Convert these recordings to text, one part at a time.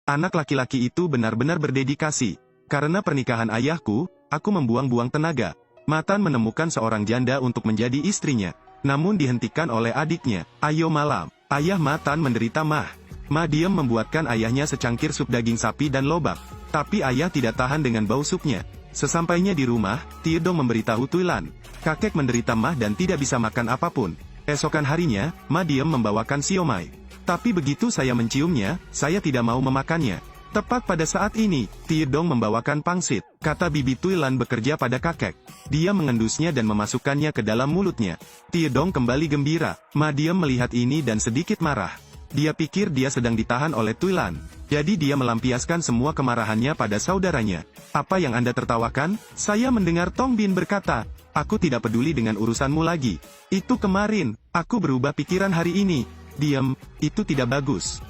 Anak laki-laki itu benar-benar berdedikasi. Karena pernikahan ayahku, aku membuang-buang tenaga. Matan menemukan seorang janda untuk menjadi istrinya. Namun dihentikan oleh adiknya. Ayo malam. Ayah Matan menderita mah. Ma diam membuatkan ayahnya secangkir sup daging sapi dan lobak. Tapi ayah tidak tahan dengan bau supnya. Sesampainya di rumah, Tiedong memberitahu Tuilan. Kakek menderita mah dan tidak bisa makan apapun. Esokan harinya, Ma diam membawakan siomay. Tapi begitu saya menciumnya, saya tidak mau memakannya. Tepat pada saat ini, Tiedong membawakan pangsit. Kata bibi Tuilan bekerja pada kakek. Dia mengendusnya dan memasukkannya ke dalam mulutnya. Tiedong kembali gembira. Ma diam melihat ini dan sedikit marah. Dia pikir dia sedang ditahan oleh Tuilan. Jadi dia melampiaskan semua kemarahannya pada saudaranya. Apa yang Anda tertawakan? Saya mendengar Tong Bin berkata, aku tidak peduli dengan urusanmu lagi. Itu kemarin, aku berubah pikiran hari ini. Diam, itu tidak bagus.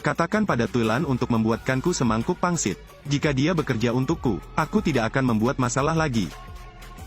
Katakan pada Tuilan untuk membuatkanku semangkuk pangsit. Jika dia bekerja untukku, aku tidak akan membuat masalah lagi.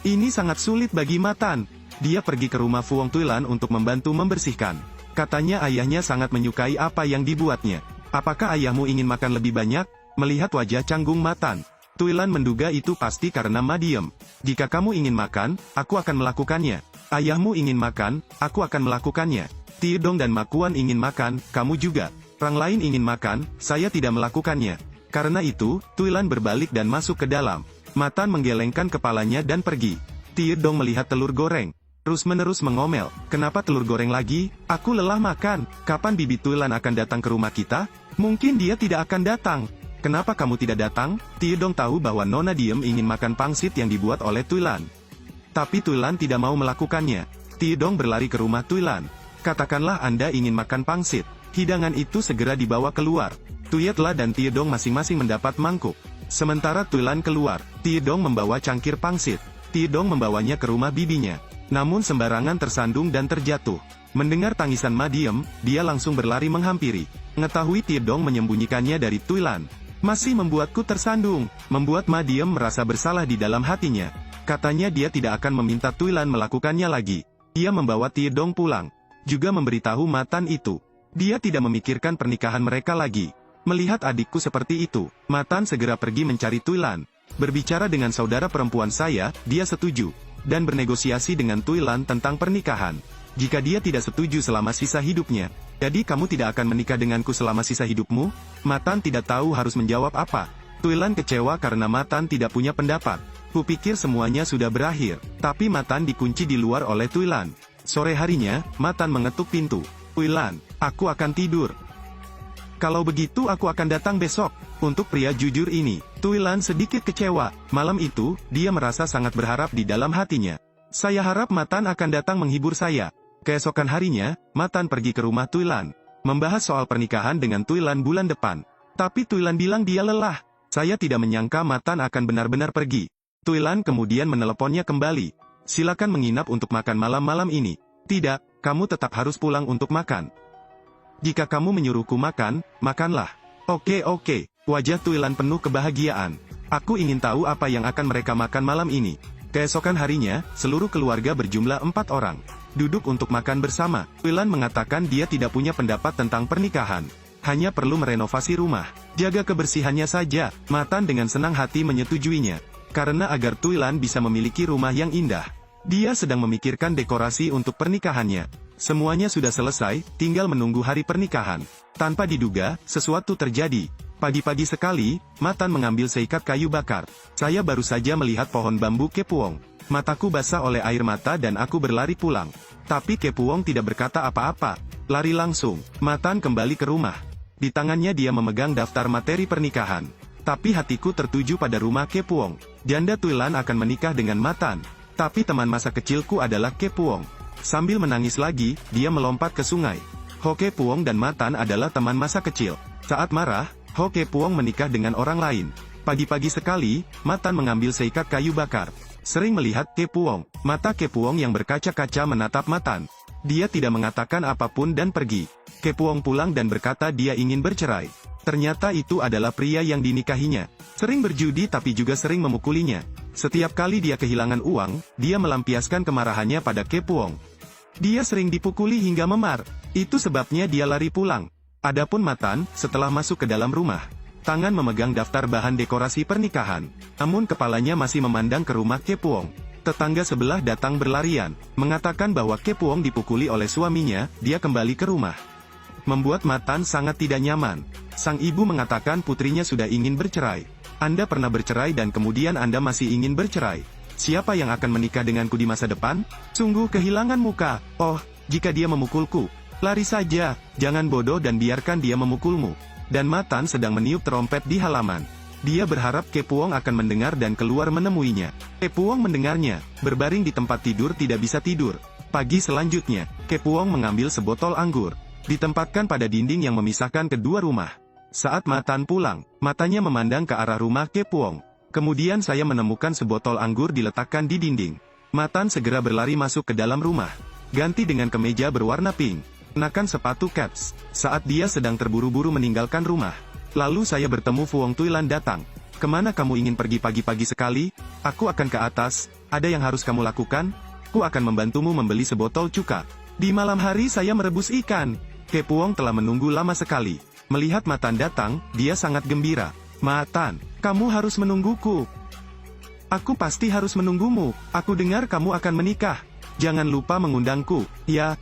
Ini sangat sulit bagi Matan. Dia pergi ke rumah Fuong Tuilan untuk membantu membersihkan. Katanya ayahnya sangat menyukai apa yang dibuatnya. Apakah ayahmu ingin makan lebih banyak? Melihat wajah canggung Matan, Tuilan menduga itu pasti karena Ma diam. Jika kamu ingin makan, aku akan melakukannya. Ayahmu ingin makan, aku akan melakukannya. Tiedong dan Ma Kuan ingin makan, kamu juga. Orang lain ingin makan, saya tidak melakukannya. Karena itu, Tuilan berbalik dan masuk ke dalam. Matan menggelengkan kepalanya dan pergi. Tiedong melihat telur goreng. Terus-menerus mengomel, kenapa telur goreng lagi? Aku lelah makan. Kapan bibi Tuilan akan datang ke rumah kita? Mungkin dia tidak akan datang. Kenapa kamu tidak datang? Tiedong tahu bahwa Nona Diem ingin makan pangsit yang dibuat oleh Tuilan. Tapi Tuilan tidak mau melakukannya. Tiedong berlari ke rumah Tuilan. Katakanlah Anda ingin makan pangsit. Hidangan itu segera dibawa keluar. Tuyetla dan Tiedong masing-masing mendapat mangkuk. Sementara Tuilan keluar, Tiedong membawa cangkir pangsit. Tiedong membawanya ke rumah bibinya. Namun sembarangan tersandung dan terjatuh. Mendengar tangisan Ma Diem, dia langsung berlari menghampiri. Mengetahui Tiedong menyembunyikannya dari Tuilan. Masih membuatku tersandung. Membuat Ma Diem merasa bersalah di dalam hatinya. Katanya dia tidak akan meminta Tuilan melakukannya lagi. Dia membawa Tiedong pulang. Juga memberitahu Matan itu. Dia tidak memikirkan pernikahan mereka lagi. Melihat adikku seperti itu, Matan segera pergi mencari Tuilan. Berbicara dengan saudara perempuan saya, dia setuju. Dan bernegosiasi dengan Tuilan tentang pernikahan. Jika dia tidak setuju selama sisa hidupnya, jadi kamu tidak akan menikah denganku selama sisa hidupmu? Matan tidak tahu harus menjawab apa. Tuilan kecewa karena Matan tidak punya pendapat. Kupikir semuanya sudah berakhir, tapi Matan dikunci di luar oleh Tuilan. Sore harinya, Matan mengetuk pintu. Tuilan, aku akan tidur. Kalau begitu aku akan datang besok. Untuk pria jujur ini, Tuilan sedikit kecewa. Malam itu, dia merasa sangat berharap di dalam hatinya. Saya harap Matan akan datang menghibur saya. Keesokan harinya, Matan pergi ke rumah Tuilan. Membahas soal pernikahan dengan Tuilan bulan depan. Tapi Tuilan bilang dia lelah. Saya tidak menyangka Matan akan benar-benar pergi. Tuilan kemudian meneleponnya kembali. Silakan menginap untuk makan malam-malam ini. Tidak, kamu tetap harus pulang untuk makan. Jika kamu menyuruhku makan, makanlah. Oke. Wajah Tuilan penuh kebahagiaan. Aku ingin tahu apa yang akan mereka makan malam ini. Keesokan harinya, seluruh keluarga berjumlah 4 orang. Duduk untuk makan bersama. Tuilan mengatakan dia tidak punya pendapat tentang pernikahan. Hanya perlu merenovasi rumah. Jaga kebersihannya saja. Matan dengan senang hati menyetujuinya. Karena agar Tuilan bisa memiliki rumah yang indah. Dia sedang memikirkan dekorasi untuk pernikahannya. Semuanya sudah selesai, tinggal menunggu hari pernikahan. Tanpa diduga, sesuatu terjadi. Pagi-pagi sekali, Matan mengambil seikat kayu bakar. Saya baru saja melihat pohon bambu Kepuong. Mataku basah oleh air mata dan aku berlari pulang. Tapi Kepuong tidak berkata apa-apa. Lari langsung. Matan kembali ke rumah. Di tangannya dia memegang daftar materi pernikahan. Tapi hatiku tertuju pada rumah Kepuong. Janda Tuilan akan menikah dengan Matan. Tapi teman masa kecilku adalah Kepuong. Sambil menangis lagi, dia melompat ke sungai. Ho Kepuong dan Matan adalah teman masa kecil. Saat marah, Ho Kepuong menikah dengan orang lain. Pagi-pagi sekali, Matan mengambil seikat kayu bakar. Sering melihat Kepuong. Mata Kepuong yang berkaca-kaca menatap Matan. Dia tidak mengatakan apapun dan pergi. Kepuong pulang dan berkata dia ingin bercerai. Ternyata itu adalah pria yang dinikahinya. Sering berjudi tapi juga sering memukulinya. Setiap kali dia kehilangan uang, dia melampiaskan kemarahannya pada Kepuong. Dia sering dipukuli hingga memar. Itu sebabnya dia lari pulang. Adapun Matan, setelah masuk ke dalam rumah, tangan memegang daftar bahan dekorasi pernikahan. Namun kepalanya masih memandang ke rumah Kepuong. Tetangga sebelah datang berlarian, mengatakan bahwa Kepuong dipukuli oleh suaminya, dia kembali ke rumah. Membuat Matan sangat tidak nyaman. Sang ibu mengatakan putrinya sudah ingin bercerai. Anda pernah bercerai dan kemudian Anda masih ingin bercerai. Siapa yang akan menikah denganku di masa depan? Sungguh kehilangan muka. Oh, jika dia memukulku, lari saja, jangan bodoh dan biarkan dia memukulmu. Dan Matan sedang meniup trompet di halaman. Dia berharap Kepuong akan mendengar dan keluar menemuinya. Kepuong mendengarnya, berbaring di tempat tidur tidak bisa tidur. Pagi selanjutnya, Kepuong mengambil sebotol anggur, ditempatkan pada dinding yang memisahkan kedua rumah. Saat Matan pulang, matanya memandang ke arah rumah Kepuong. Kemudian saya menemukan sebotol anggur diletakkan di dinding. Matan segera berlari masuk ke dalam rumah. Ganti dengan kemeja berwarna pink. Kenakan sepatu caps. Saat dia sedang terburu-buru meninggalkan rumah. Lalu saya bertemu Fuong Tuilan datang. Kemana kamu ingin pergi pagi-pagi sekali? Aku akan ke atas. Ada yang harus kamu lakukan? Aku akan membantumu membeli sebotol cuka. Di malam hari saya merebus ikan. Kepuong telah menunggu lama sekali. Melihat Matan datang, dia sangat gembira. Matan, kamu harus menungguku. Aku pasti harus menunggumu. Aku dengar kamu akan menikah. Jangan lupa mengundangku. Ya,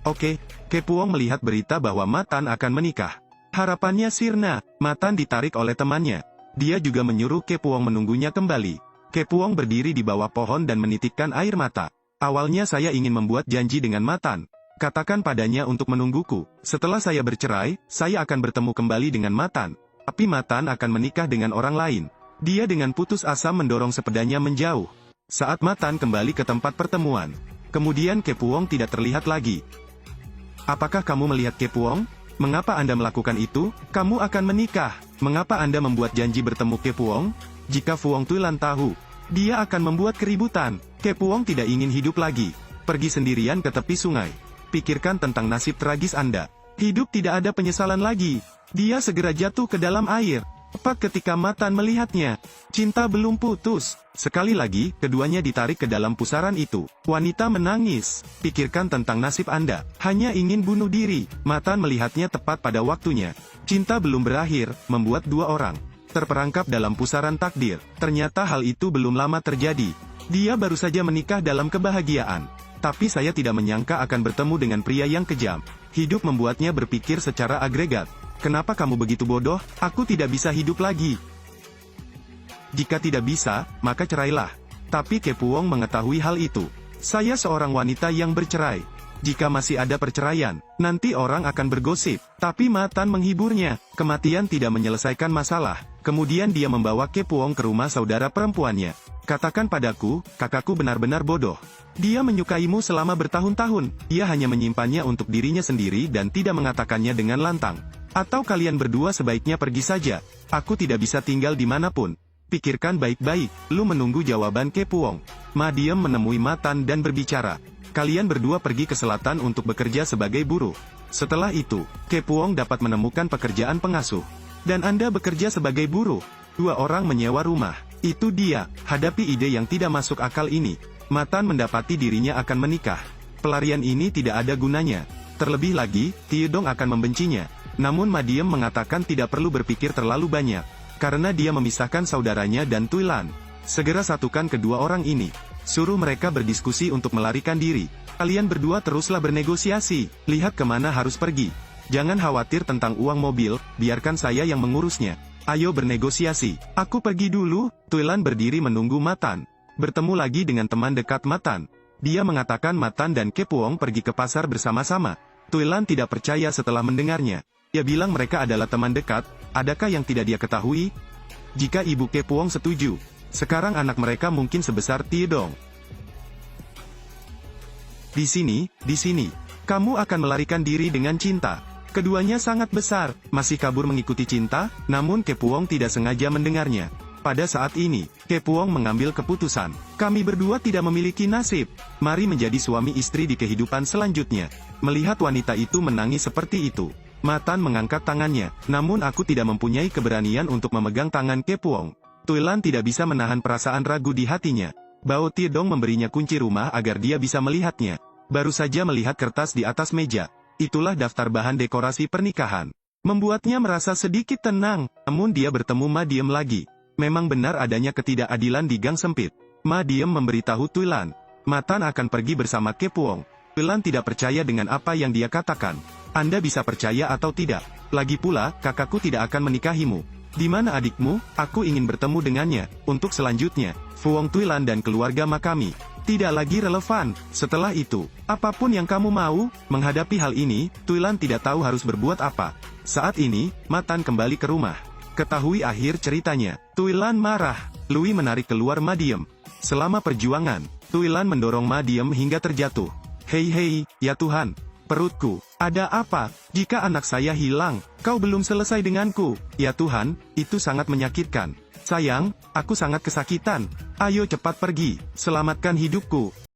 oke. Kepuong melihat berita bahwa Matan akan menikah. Harapannya sirna. Matan ditarik oleh temannya. Dia juga menyuruh Kepuong menunggunya kembali. Kepuong berdiri di bawah pohon dan menitikkan air mata. Awalnya saya ingin membuat janji dengan Matan. Katakan padanya untuk menungguku. Setelah saya bercerai, saya akan bertemu kembali dengan Matan. Tapi Matan akan menikah dengan orang lain. Dia dengan putus asa mendorong sepedanya menjauh. Saat Matan kembali ke tempat pertemuan, kemudian Kepuong tidak terlihat lagi. Apakah kamu melihat Kepuong? Mengapa Anda melakukan itu? Kamu akan menikah. Mengapa Anda membuat janji bertemu Kepuong? Jika Fuong Tuilan tahu, dia akan membuat keributan. Kepuong tidak ingin hidup lagi. Pergi sendirian ke tepi sungai. Pikirkan tentang nasib tragis Anda. Hidup tidak ada penyesalan lagi. Dia segera jatuh ke dalam air. Tepat ketika Matan melihatnya. Cinta belum putus. Sekali lagi, keduanya ditarik ke dalam pusaran itu. Wanita menangis. Pikirkan tentang nasib Anda. Hanya ingin bunuh diri. Matan melihatnya tepat pada waktunya. Cinta belum berakhir, membuat dua orang terperangkap dalam pusaran takdir. Ternyata hal itu belum lama terjadi. Dia baru saja menikah dalam kebahagiaan. Tapi saya tidak menyangka akan bertemu dengan pria yang kejam. Hidup membuatnya berpikir secara agregat. Kenapa kamu begitu bodoh? Aku tidak bisa hidup lagi. Jika tidak bisa, maka cerailah. Tapi Kepuong mengetahui hal itu. Saya seorang wanita yang bercerai. Jika masih ada perceraian, nanti orang akan bergosip. Tapi Matan menghiburnya. Kematian tidak menyelesaikan masalah. Kemudian dia membawa Kepuong ke rumah saudara perempuannya. Katakan padaku, kakakku benar-benar bodoh. Dia menyukaimu selama bertahun-tahun. Dia hanya menyimpannya untuk dirinya sendiri dan tidak mengatakannya dengan lantang. Atau kalian berdua sebaiknya pergi saja. Aku tidak bisa tinggal dimanapun. Pikirkan baik-baik. Lu menunggu jawaban Kepuong. Ma diam menemui Matan dan berbicara. Kalian berdua pergi ke selatan untuk bekerja sebagai buruh. Setelah itu, Kepuong dapat menemukan pekerjaan pengasuh. Dan Anda bekerja sebagai buruh. Dua orang menyewa rumah. Itu dia. Hadapi ide yang tidak masuk akal ini. Matan mendapati dirinya akan menikah. Pelarian ini tidak ada gunanya. Terlebih lagi, Tiedong akan membencinya. Namun Madiem mengatakan tidak perlu berpikir terlalu banyak. Karena dia memisahkan saudaranya dan Tuilan. Segera satukan kedua orang ini. Suruh mereka berdiskusi untuk melarikan diri. Kalian berdua teruslah bernegosiasi. Lihat kemana harus pergi. Jangan khawatir tentang uang mobil, biarkan saya yang mengurusnya. Ayo bernegosiasi. Aku pergi dulu. Tuilan berdiri menunggu Matan. Bertemu lagi dengan teman dekat Matan. Dia mengatakan Matan dan Kepuong pergi ke pasar bersama-sama. Tuilan tidak percaya setelah mendengarnya. Dia bilang mereka adalah teman dekat. Adakah yang tidak dia ketahui? Jika ibu Kepuong setuju, sekarang anak mereka mungkin sebesar Tiedong. Di sini, kamu akan melarikan diri dengan cinta. Keduanya sangat besar, masih kabur mengikuti cinta, namun Kepuong tidak sengaja mendengarnya. Pada saat ini, Kepuong mengambil keputusan. Kami berdua tidak memiliki nasib. Mari menjadi suami istri di kehidupan selanjutnya. Melihat wanita itu menangis seperti itu, Matan mengangkat tangannya, namun aku tidak mempunyai keberanian untuk memegang tangan Kepuong. Tuilan tidak bisa menahan perasaan ragu di hatinya. Bao Tiedong memberinya kunci rumah agar dia bisa melihatnya. Baru saja melihat kertas di atas meja. Itulah daftar bahan dekorasi pernikahan. Membuatnya merasa sedikit tenang, namun dia bertemu Ma Diem lagi. Memang benar adanya ketidakadilan di gang sempit. Ma Diem memberitahu Tuilan, Matan akan pergi bersama Kepuong. Tuilan tidak percaya dengan apa yang dia katakan. Anda bisa percaya atau tidak. Lagi pula, kakakku tidak akan menikahimu. Di mana adikmu? Aku ingin bertemu dengannya. Untuk selanjutnya, Fuong Tuilan dan keluarga Ma kami. Tidak lagi relevan. Setelah itu, apapun yang kamu mau, menghadapi hal ini, Tuilan tidak tahu harus berbuat apa. Saat ini, Matan kembali ke rumah. Ketahui akhir ceritanya. Tuilan marah. Lui menarik keluar Ma Diem. Selama perjuangan, Tuilan mendorong Ma Diem hingga terjatuh. Hei, ya Tuhan. Perutku, ada apa? Jika anak saya hilang, kau belum selesai denganku. Ya Tuhan, itu sangat menyakitkan. Sayang, aku sangat kesakitan. Ayo cepat pergi, selamatkan hidupku.